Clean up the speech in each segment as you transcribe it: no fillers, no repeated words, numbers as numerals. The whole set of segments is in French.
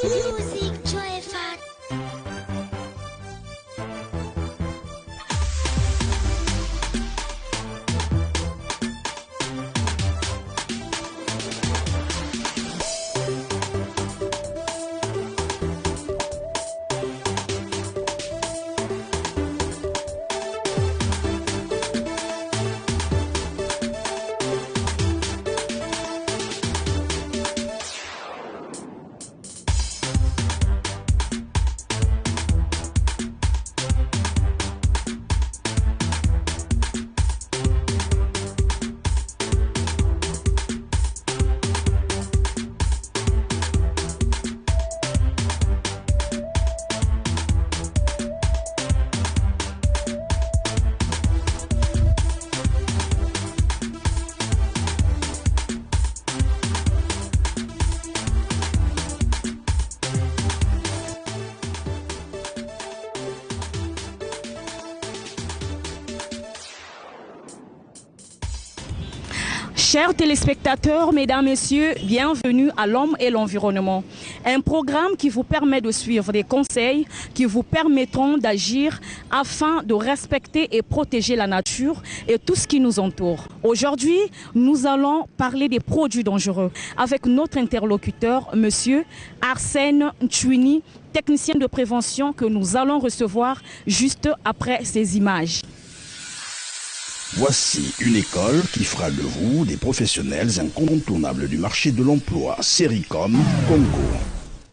Music Joy Fat. Chers téléspectateurs, mesdames, messieurs, bienvenue à l'Homme et l'Environnement. Un programme qui vous permet de suivre des conseils qui vous permettront d'agir afin de respecter et protéger la nature et tout ce qui nous entoure. Aujourd'hui, nous allons parler des produits dangereux avec notre interlocuteur, monsieur Arsène Ntouini, technicien de prévention que nous allons recevoir juste après ces images. Voici une école qui fera de vous des professionnels incontournables du marché de l'emploi. Sericom Congo.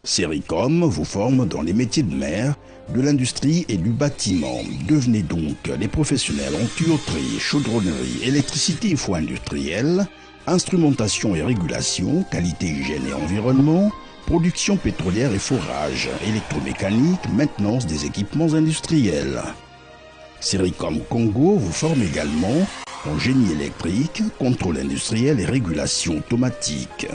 Sericom vous forme dans les métiers de mer, de l'industrie et du bâtiment. Devenez donc des professionnels en tuyauterie, chaudronnerie, électricité et foie industriel, instrumentation et régulation, qualité, hygiène et environnement, production pétrolière et forage, électromécanique, maintenance des équipements industriels. Sericom Congo vous forme également en génie électrique, contrôle industriel et régulation automatique.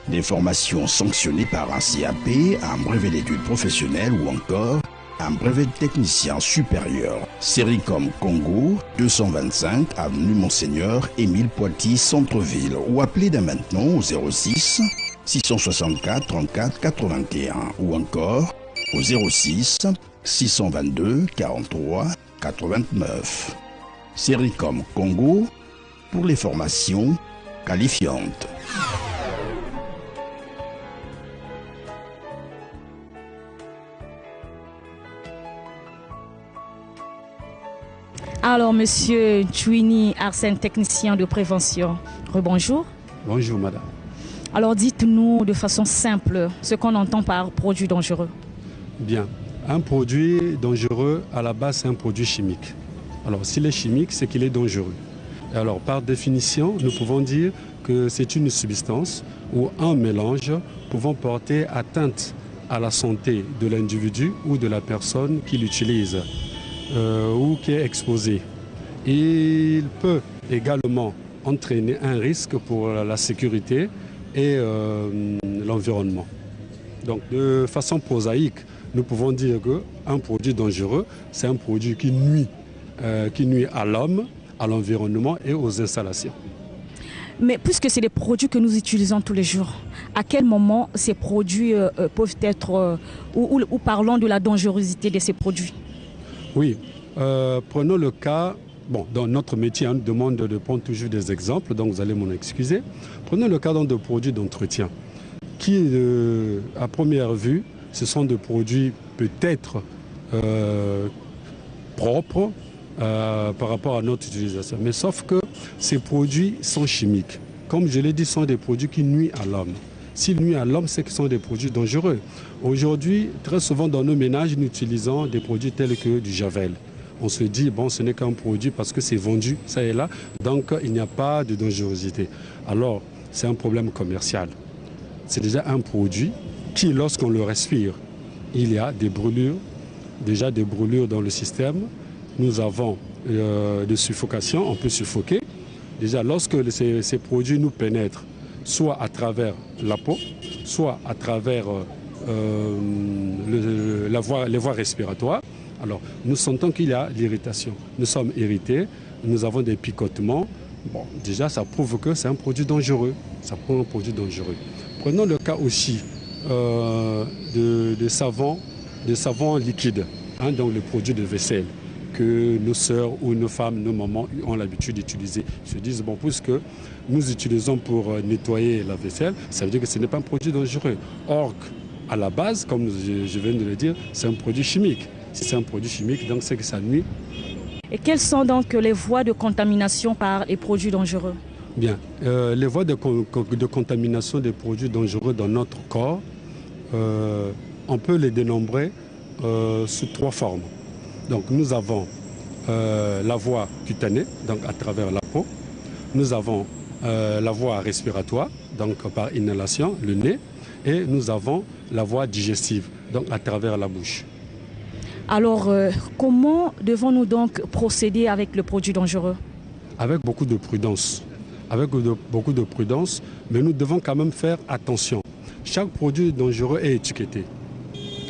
Des formations sanctionnées par un CAP, un brevet d'études professionnelles ou encore un brevet de technicien supérieur. Sericom Congo, 225 avenue Monseigneur Émile Poitiers, centre-ville, ou appelez dès maintenant au 06 664 34 81 ou encore au 06 622 43 89. Sericom Congo pour les formations qualifiantes. Alors, monsieur Ntouini Arsène, technicien de prévention, rebonjour. Bonjour, madame. Alors, dites-nous de façon simple ce qu'on entend par produit dangereux. Bien. Un produit dangereux, à la base, c'est un produit chimique. Alors, s'il est chimique, c'est qu'il est dangereux. Alors, par définition, nous pouvons dire que c'est une substance ou un mélange pouvant porter atteinte à la santé de l'individu ou de la personne qui l'utilise ou qui est exposée. Il peut également entraîner un risque pour la sécurité et l'environnement. Donc, de façon prosaïque, nous pouvons dire qu'un produit dangereux, c'est un produit qui nuit à l'homme, à l'environnement et aux installations. Mais puisque c'est des produits que nous utilisons tous les jours, à quel moment ces produits peuvent être, ou parlons de la dangerosité de ces produits? Oui, prenons le cas, bon, dans notre métier, on nous demande de prendre toujours des exemples, donc vous allez m'en excuser. Prenons le cas de produits d'entretien, qui, à première vue, ce sont des produits peut-être propres par rapport à notre utilisation. Mais sauf que ces produits sont chimiques. Comme je l'ai dit, ce sont des produits qui nuisent à l'homme. S'ils nuisent à l'homme, c'est qu'ils sont des produits dangereux. Aujourd'hui, très souvent dans nos ménages, nous utilisons des produits tels que du Javel. On se dit, bon, ce n'est qu'un produit parce que c'est vendu, ça et là, donc il n'y a pas de dangerosité. Alors, c'est un problème commercial. C'est déjà un produit qui, lorsqu'on le respire, il y a des brûlures, déjà des brûlures dans le système. Nous avons de suffocation, on peut suffoquer. Déjà, lorsque ces produits nous pénètrent, soit à travers la peau, soit à travers les voies respiratoires, alors nous sentons qu'il y a l'irritation. Nous sommes irrités, nous avons des picotements. Bon, déjà, ça prouve que c'est un produit dangereux. Ça prouve un produit dangereux. Prenons le cas aussi de savon liquide, hein, donc le produit de vaisselle que nos sœurs ou nos femmes, nos mamans ont l'habitude d'utiliser. Ils se disent, bon, puisque nous utilisons pour nettoyer la vaisselle, ça veut dire que ce n'est pas un produit dangereux. Or, à la base, comme je viens de le dire, c'est un produit chimique. Si c'est un produit chimique, donc c'est que ça nuit. Et quelles sont donc les voies de contamination par les produits dangereux? Bien, les voies de contamination des produits dangereux dans notre corps, on peut les dénombrer sous 3 formes. Donc nous avons la voie cutanée, donc à travers la peau. Nous avons la voie respiratoire, donc par inhalation, le nez. Et nous avons la voie digestive, donc à travers la bouche. Alors, comment devons-nous donc procéder avec le produit dangereux? Avec beaucoup de prudence. Beaucoup de prudence, mais nous devons quand même faire attention. Chaque produit dangereux est étiqueté.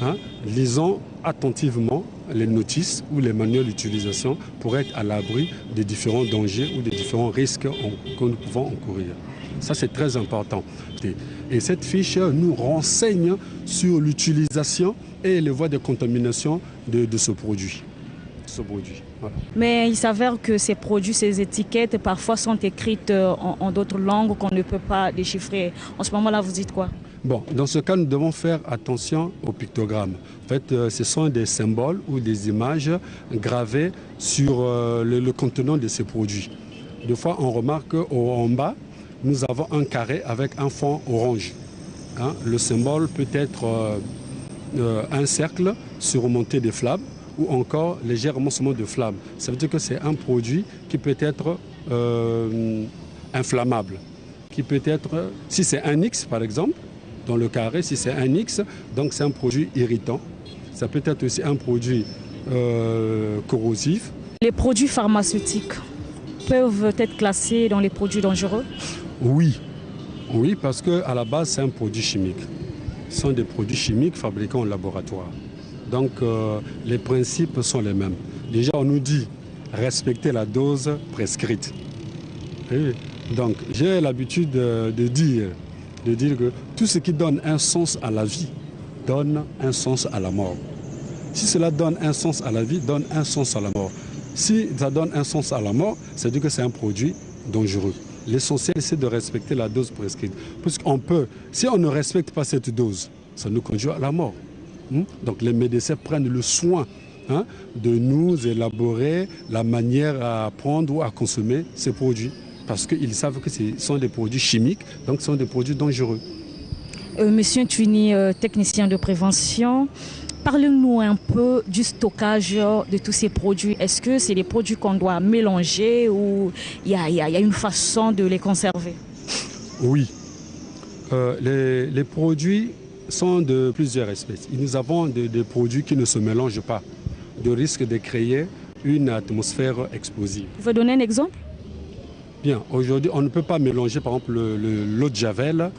Hein? Lisons attentivement les notices ou les manuels d'utilisation pour être à l'abri des différents dangers ou des différents risques que nous pouvons encourir. Ça, c'est très important. Et cette fiche nous renseigne sur l'utilisation et les voies de contamination de ce produit. Voilà. Mais il s'avère que ces produits, ces étiquettes, parfois sont écrites en d'autres langues qu'on ne peut pas déchiffrer. En ce moment-là, vous dites quoi? Bon, dans ce cas, nous devons faire attention aux pictogrammes. En fait, ce sont des symboles ou des images gravées sur le contenant de ces produits. Des fois, on remarque en bas, nous avons un carré avec un fond orange. Hein? Le symbole peut être un cercle surmonté de flammes ou encore légèrement semé de flammes. Ça veut dire que c'est un produit qui peut être inflammable. Qui peut être, si c'est un X par exemple, dans le carré, si c'est un X, donc c'est un produit irritant. Ça peut être aussi un produit corrosif. Les produits pharmaceutiques peuvent être classés dans les produits dangereux? Oui, parce qu'à la base, c'est un produit chimique. Ce sont des produits chimiques fabriqués en laboratoire. Donc, les principes sont les mêmes. Déjà, on nous dit respecter la dose prescrite. Et donc, j'ai l'habitude de dire que tout ce qui donne un sens à la vie donne un sens à la mort. Si cela donne un sens à la vie, donne un sens à la mort. Si ça donne un sens à la mort, ça veut dire que c'est un produit dangereux. L'essentiel, c'est de respecter la dose prescrite. Puisqu'on peut, si on ne respecte pas cette dose, ça nous conduit à la mort. Donc les médecins prennent le soin de nous élaborer la manière à prendre ou à consommer ces produits. Parce qu'ils savent que ce sont des produits chimiques, donc ce sont des produits dangereux. Monsieur Ntwini, technicien de prévention, parlez-nous un peu du stockage de tous ces produits. Est-ce que c'est des produits qu'on doit mélanger ou il y a une façon de les conserver? Oui. Les produits sont de plusieurs espèces. Nous avons des produits qui ne se mélangent pas, de risque de créer une atmosphère explosive. Vous pouvez donner un exemple? Bien, aujourd'hui, on ne peut pas mélanger par exemple l'eau de Javel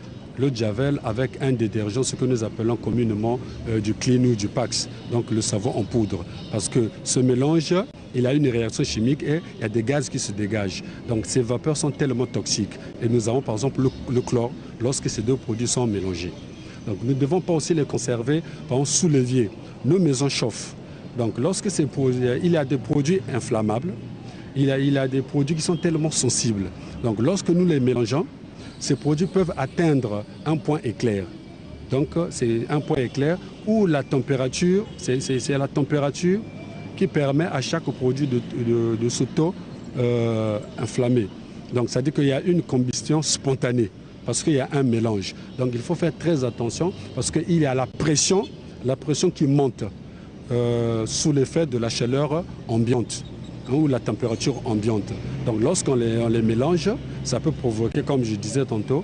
avec un détergent, ce que nous appelons communément du Clean ou du Pax, donc le savon en poudre. Parce que ce mélange, il a une réaction chimique et il y a des gaz qui se dégagent. Donc ces vapeurs sont tellement toxiques. Et nous avons par exemple le chlore lorsque ces deux produits sont mélangés. Donc nous ne devons pas aussi les conserver par exemple, sous l'évier. Nos maisons chauffent. Donc lorsque il y a des produits inflammables, il y a des produits qui sont tellement sensibles. Donc lorsque nous les mélangeons, ces produits peuvent atteindre un point éclair. Donc c'est un point éclair où la température, c'est la température qui permet à chaque produit de s'auto-inflammer. Donc ça veut dire qu'il y a une combustion spontanée parce qu'il y a un mélange. Donc il faut faire très attention parce qu'il y a la pression qui monte sous l'effet de la chaleur ambiante ou la température ambiante. Donc lorsqu'on les mélange, ça peut provoquer, comme je disais tantôt,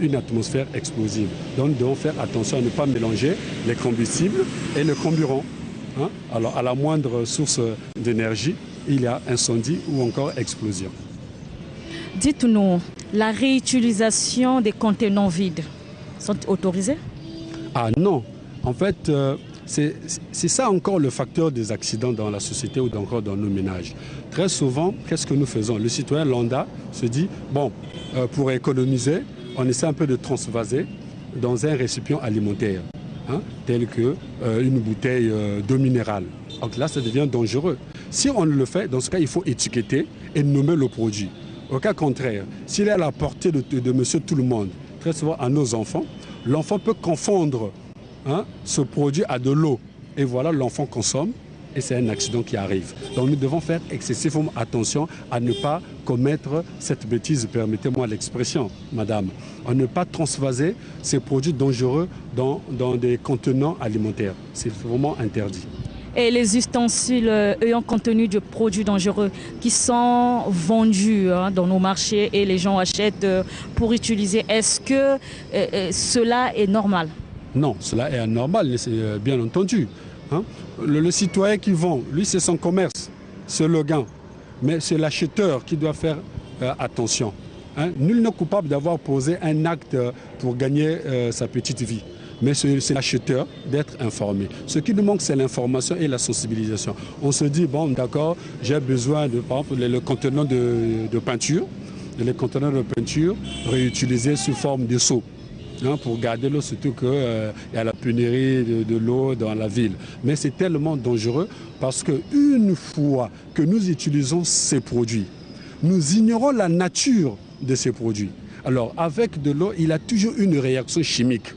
une atmosphère explosive. Donc nous devons faire attention à ne pas mélanger les combustibles et le carburant. Alors à la moindre source d'énergie, il y a incendie ou encore explosion. Dites-nous, la réutilisation des contenants vides sont autorisés? Ah non, en fait, c'est ça encore le facteur des accidents dans la société ou encore dans nos ménages. Très souvent, qu'est-ce que nous faisons? Le citoyen lambda se dit, bon, pour économiser, on essaie un peu de transvaser dans un récipient alimentaire, tel qu'une bouteille d'eau minérale. Donc là, ça devient dangereux. Si on le fait, dans ce cas, il faut étiqueter et nommer le produit. Au cas contraire, s'il est à la portée de monsieur tout le monde, très souvent à nos enfants, l'enfant peut confondre ce produit à de l'eau. Et voilà, l'enfant consomme et c'est un accident qui arrive. Donc nous devons faire excessivement attention à ne pas commettre cette bêtise, permettez-moi l'expression, madame. À ne pas transvaser ces produits dangereux dans des contenants alimentaires. C'est vraiment interdit. Et les ustensiles ayant contenu de produits dangereux qui sont vendus dans nos marchés et les gens achètent pour utiliser, est-ce que cela est normal? Non, cela est anormal, bien entendu. Le citoyen qui vend, lui, c'est son commerce, c'est le gain. Mais c'est l'acheteur qui doit faire attention. Nul n'est coupable d'avoir posé un acte pour gagner sa petite vie. Mais c'est l'acheteur d'être informé. Ce qui nous manque, c'est l'information et la sensibilisation. On se dit, bon, d'accord, j'ai besoin de, par exemple, le contenant de peinture, les contenants de peinture réutilisés sous forme de seau. Pour garder l'eau, surtout qu'il y a la pénurie de l'eau dans la ville. Mais c'est tellement dangereux parce qu'une fois que nous utilisons ces produits, nous ignorons la nature de ces produits. Alors, avec de l'eau, il y a toujours une réaction chimique.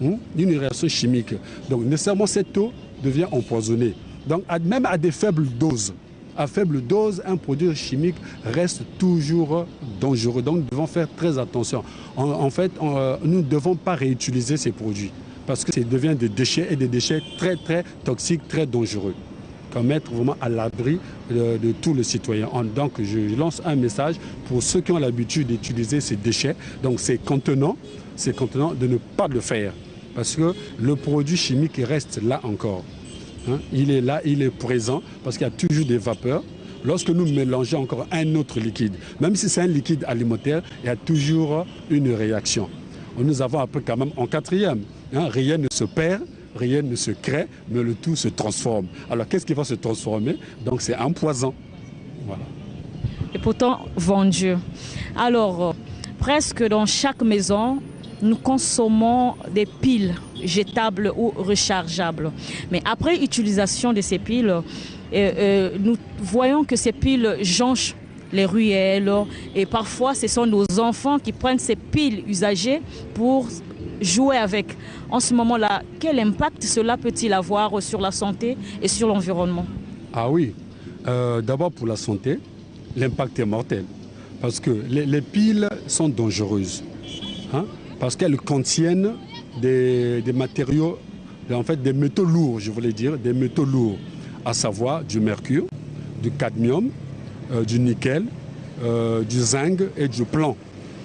Une réaction chimique. Donc, nécessairement, cette eau devient empoisonnée. Donc, même à des faibles doses. À faible dose, un produit chimique reste toujours dangereux. Donc nous devons faire très attention. En fait, nous ne devons pas réutiliser ces produits parce que ça devient des déchets et des déchets très très toxiques, très dangereux. Qu'on mettre vraiment à l'abri de tous les citoyens. Donc je lance un message pour ceux qui ont l'habitude d'utiliser ces déchets, donc ces contenants, de ne pas le faire. Parce que le produit chimique reste là encore. Il est là, il est présent, parce qu'il y a toujours des vapeurs. Lorsque nous mélangeons encore un autre liquide, même si c'est un liquide alimentaire, il y a toujours une réaction. Nous avons appris quand même en quatrième, rien ne se perd, rien ne se crée, mais le tout se transforme. Alors qu'est-ce qui va se transformer? Donc c'est un poison. Voilà. Et pourtant vendu. Alors, presque dans chaque maison, nous consommons des piles jetables ou rechargeables. Mais après utilisation de ces piles, nous voyons que ces piles jonchent les ruelles et parfois ce sont nos enfants qui prennent ces piles usagées pour jouer avec. En ce moment-là, quel impact cela peut-il avoir sur la santé et sur l'environnement? Ah oui, d'abord pour la santé, l'impact est mortel parce que les piles sont dangereuses. Parce qu'elles contiennent des matériaux, en fait des métaux lourds, je voulais dire, des métaux lourds, à savoir du mercure, du cadmium, du nickel, du zinc et du plomb.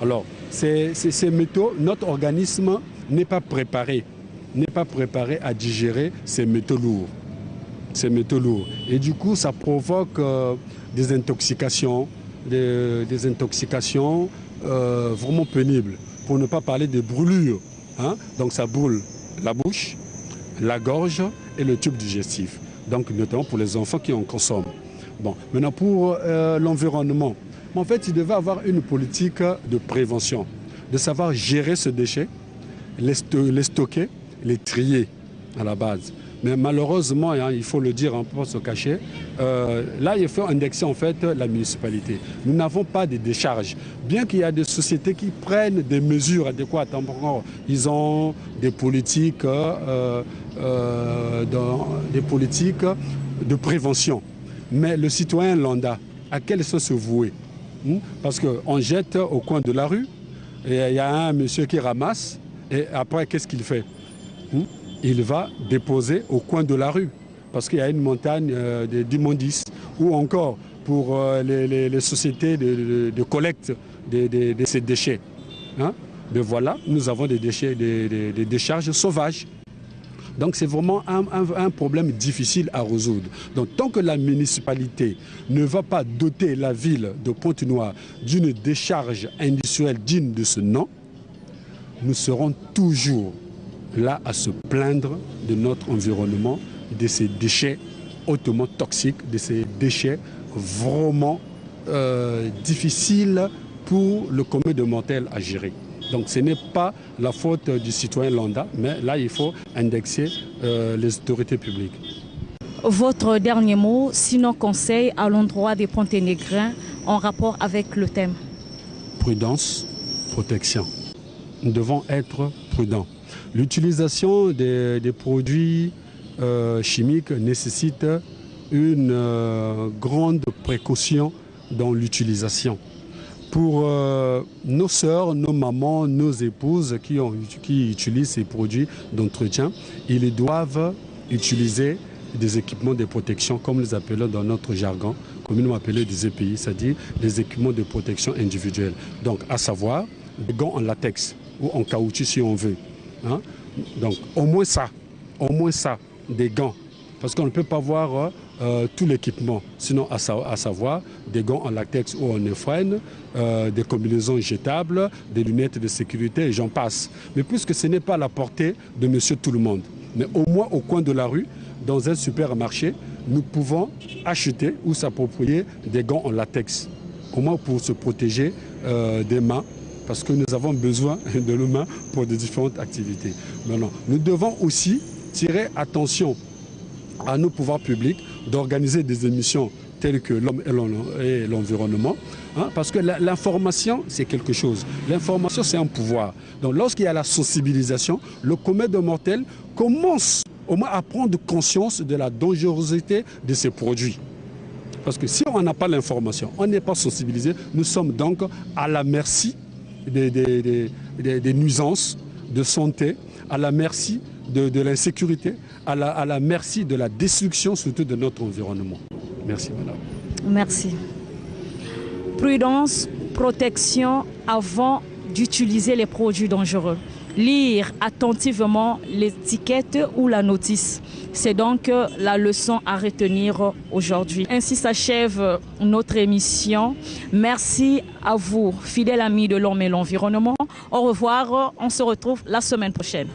Alors, ces métaux, notre organisme n'est pas préparé à digérer ces métaux lourds. Et du coup, ça provoque des intoxications vraiment pénibles. Pour ne pas parler de brûlures. Donc ça brûle la bouche, la gorge et le tube digestif. Donc notamment pour les enfants qui en consomment. Bon, maintenant pour l'environnement. En fait, il devait avoir une politique de prévention, de savoir gérer ce déchet, les stocker, les trier à la base. Mais malheureusement, il faut le dire, on ne peut pas se cacher, là, il faut indexer en fait la municipalité. Nous n'avons pas de décharges. Bien qu'il y a des sociétés qui prennent des mesures adéquates, ils ont des politiques, de prévention. Mais le citoyen lambda, à quel sens se vouer? Parce qu'on jette au coin de la rue, et il y a un monsieur qui ramasse, et après, qu'est-ce qu'il fait? Il va déposer au coin de la rue, parce qu'il y a une montagne d'immondices, ou encore pour les sociétés de collecte de ces déchets. Mais voilà, nous avons des décharges sauvages. Donc c'est vraiment un problème difficile à résoudre. Donc tant que la municipalité ne va pas doter la ville de Pointe-Noire d'une décharge industrielle digne de ce nom, nous serons toujours là à se plaindre de notre environnement, de ces déchets hautement toxiques, de ces déchets vraiment difficiles pour le commun des mortels à gérer. Donc ce n'est pas la faute du citoyen lambda, mais là il faut indexer les autorités publiques. Votre dernier mot, sinon conseil à l'endroit des Ponténégrins en rapport avec le thème? Prudence, protection. Nous devons être prudents. L'utilisation des produits chimiques nécessite une grande précaution dans l'utilisation. Pour nos sœurs, nos mamans, nos épouses qui utilisent ces produits d'entretien, ils doivent utiliser des équipements de protection, comme nous appelons dans notre jargon, communément appelés des EPI, c'est-à-dire des équipements de protection individuelle. Donc, à savoir, des gants en latex ou en caoutchouc si on veut. Hein? Donc, au moins ça, des gants. Parce qu'on ne peut pas voir tout l'équipement. Sinon, à savoir, des gants en latex ou en néoprène, des combinaisons jetables, des lunettes de sécurité, et j'en passe. Mais puisque ce n'est pas à la portée de monsieur tout le monde, mais au moins au coin de la rue, dans un supermarché, nous pouvons acheter ou s'approprier des gants en latex, au moins pour se protéger des mains, parce que nous avons besoin de nos mains pour de différentes activités. Maintenant, nous devons aussi tirer attention à nos pouvoirs publics d'organiser des émissions telles que l'homme et l'environnement, hein, parce que l'information, c'est quelque chose. L'information, c'est un pouvoir. Donc, lorsqu'il y a la sensibilisation, le commun des mortels commence au moins à prendre conscience de la dangerosité de ces produits. Parce que si on n'a pas l'information, on n'est pas sensibilisé, nous sommes donc à la merci des nuisances de santé, à la merci de l'insécurité, à la merci de la destruction surtout de notre environnement. Merci madame. Merci. Prudence, protection avant d'utiliser les produits dangereux. Lire attentivement l'étiquette ou la notice. C'est donc la leçon à retenir aujourd'hui. Ainsi s'achève notre émission. Merci à vous, fidèles amis de l'homme et l'environnement. Au revoir, on se retrouve la semaine prochaine.